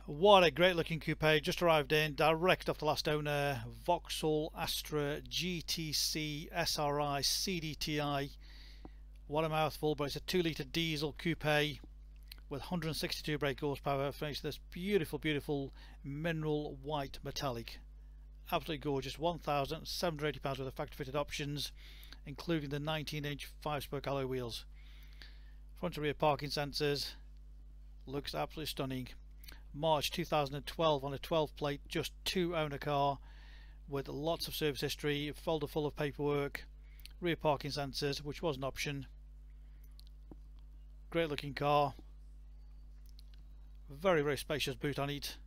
What a great looking coupe, just arrived in, direct off the last owner. Vauxhall Astra GTC SRI CDTI. What a mouthful, but it's a 2-litre diesel coupe with 162 brake horsepower, finished this beautiful mineral white metallic. Absolutely gorgeous. £1,780 worth of factory fitted options, including the 19-inch 5-spoke alloy wheels. Front and rear parking sensors. Looks absolutely stunning. March 2012 on a 12 plate, just 2 owner car with lots of service history, a folder full of paperwork, rear parking sensors, which was an option. Great looking car, very spacious boot on it,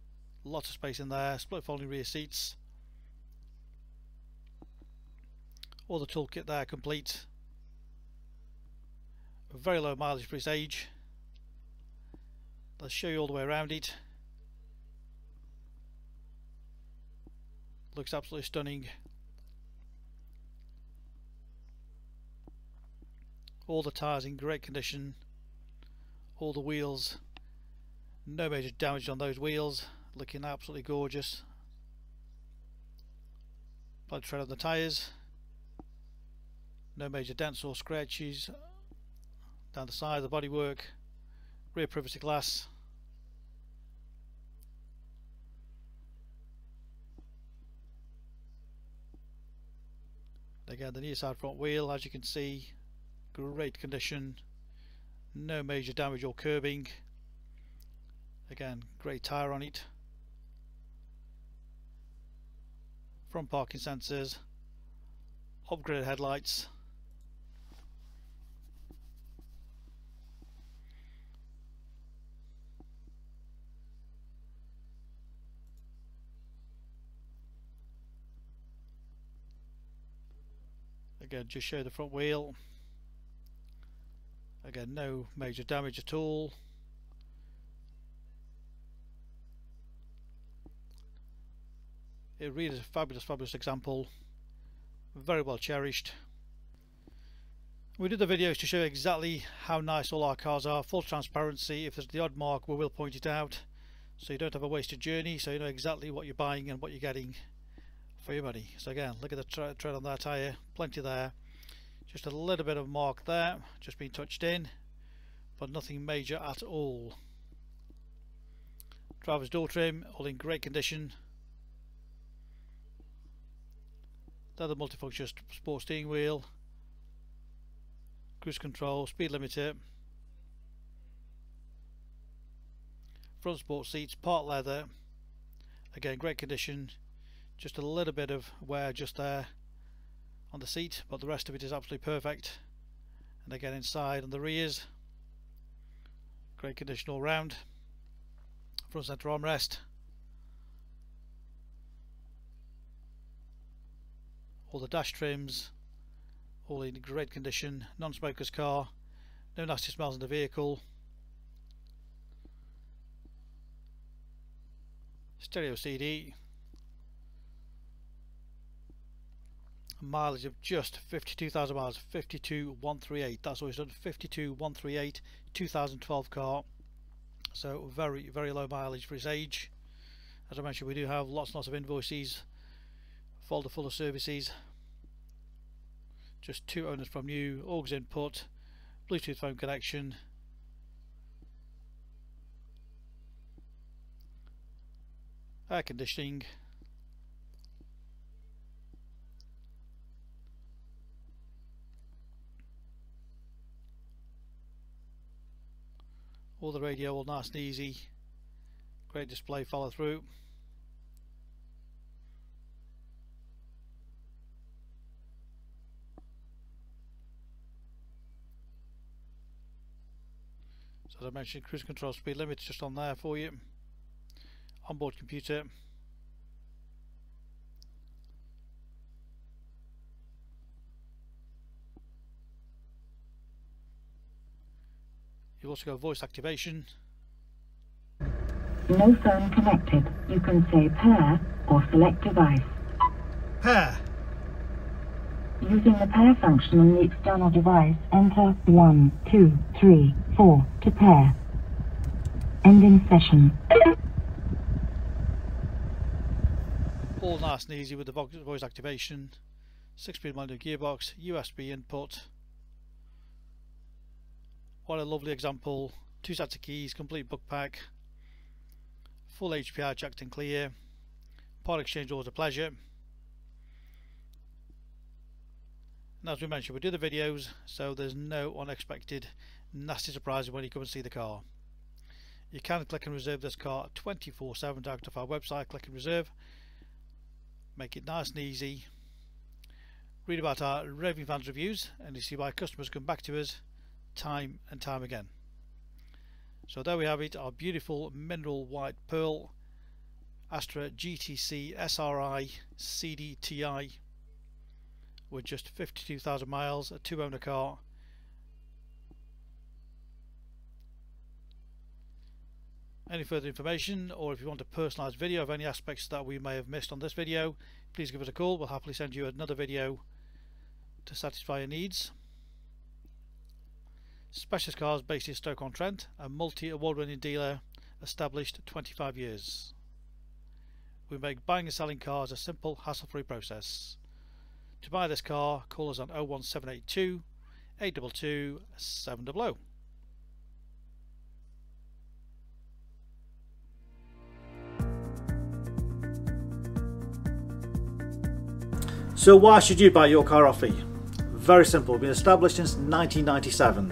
lots of space in there, split folding rear seats, all the toolkit there complete. Very low mileage for its age. Let's show you all the way around it. Looks absolutely stunning. All the tyres in great condition. All the wheels, no major damage on those wheels. Looking absolutely gorgeous. Blood tread on the tyres. No major dents or scratches down the side of the bodywork. Rear privacy glass. Again, the near side front wheel, as you can see, great condition, no major damage or curbing. Again, great tyre on it. Front parking sensors, upgraded headlights. Again, just show the front wheel. Again, no major damage at all. It really is a fabulous example. Very well cherished. We did the videos to show exactly how nice all our cars are. Full transparency. If there's the odd mark, we will point it out, so you don't have a wasted journey, so you know exactly what you're buying and what you're getting for your money. So again, look at the tread on that tyre, plenty there. Just a little bit of mark there, just been touched in, but nothing major at all. Driver's door trim, all in great condition. There's the multifunction sport steering wheel, cruise control, speed limiter, front sport seats, part leather. Again, great condition. Just a little bit of wear just there on the seat, but the rest of it is absolutely perfect. And again, inside on the rears, great condition all round. Front centre armrest, all the dash trims, all in great condition. Non-smoker's car, no nasty smells in the vehicle. Stereo CD. Mileage of just 52,000 miles, 52,138. That's what it's done, 52,138, 2012 car. So very low mileage for its age. As I mentioned, we do have lots and lots of invoices, folder full of services. Just 2 owners from new, aux input, Bluetooth phone connection. Air conditioning. All the radio all nice and easy. Great display follow through. So as I mentioned, cruise control, speed limit just on there for you. Onboard computer. You've also got voice activation. No phone connected. You can say pair or select device. Pair. Using the pair function on the external device, enter 1, 2, 3, 4 to pair. Ending session. all nice and easy with the voice activation, 6-speed manual gearbox, USB input. What a lovely example. 2 sets of keys, complete book pack, full HPI checked and clear, part exchange always a pleasure. And as we mentioned, we do the videos so there's no unexpected nasty surprises when you come and see the car. You can click and reserve this car 24/7 direct off our website. Click and reserve, make it nice and easy, read about our raving fans reviews, and you see why customers come back to us time and time again. So there we have it, our beautiful mineral white pearl Astra GTC SRI CDTI with just 52,000 miles, a 2-owner car. Any further information, or if you want a personalised video of any aspects that we may have missed on this video, please give us a call. We'll happily send you another video to satisfy your needs. Specialist Cars based in Stoke on Trent, a multi-award-winning dealer established 25 years. We make buying and selling cars a simple, hassle-free process. To buy this car, call us on 01782 822 700. So why should you buy your car off me? Very simple. We've been established since 1997,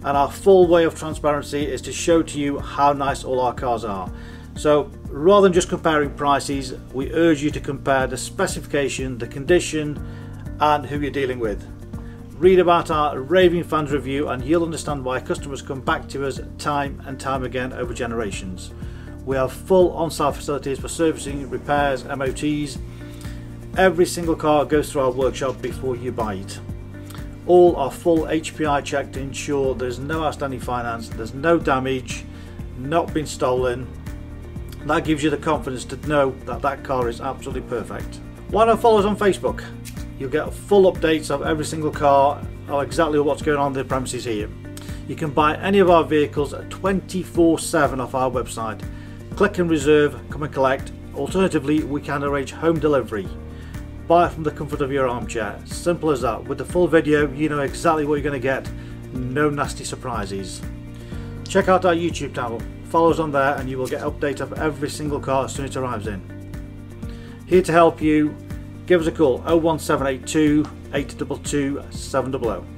and our full way of transparency is to show to you how nice all our cars are. So rather than just comparing prices, we urge you to compare the specification, the condition, and who you're dealing with. Read about our raving fans review and you'll understand why customers come back to us time and time again over generations. We have full on-site facilities for servicing, repairs, MOTs. Every single car goes through our workshop before you buy it. All are full HPI checked to ensure there's no outstanding finance, there's no damage, not been stolen. That gives you the confidence to know that that car is absolutely perfect. Why not follow us on Facebook? You'll get full updates of every single car, or exactly what's going on in the premises here. You can buy any of our vehicles 24/7 off our website. Click and reserve, come and collect. Alternatively, we can arrange home delivery. Buy it from the comfort of your armchair. Simple as that. With the full video, you know exactly what you're going to get. No nasty surprises. Check out our YouTube channel. Follow us on there and you will get updates of every single car as soon as it arrives in. Here to help you. Give us a call 01782 822 700.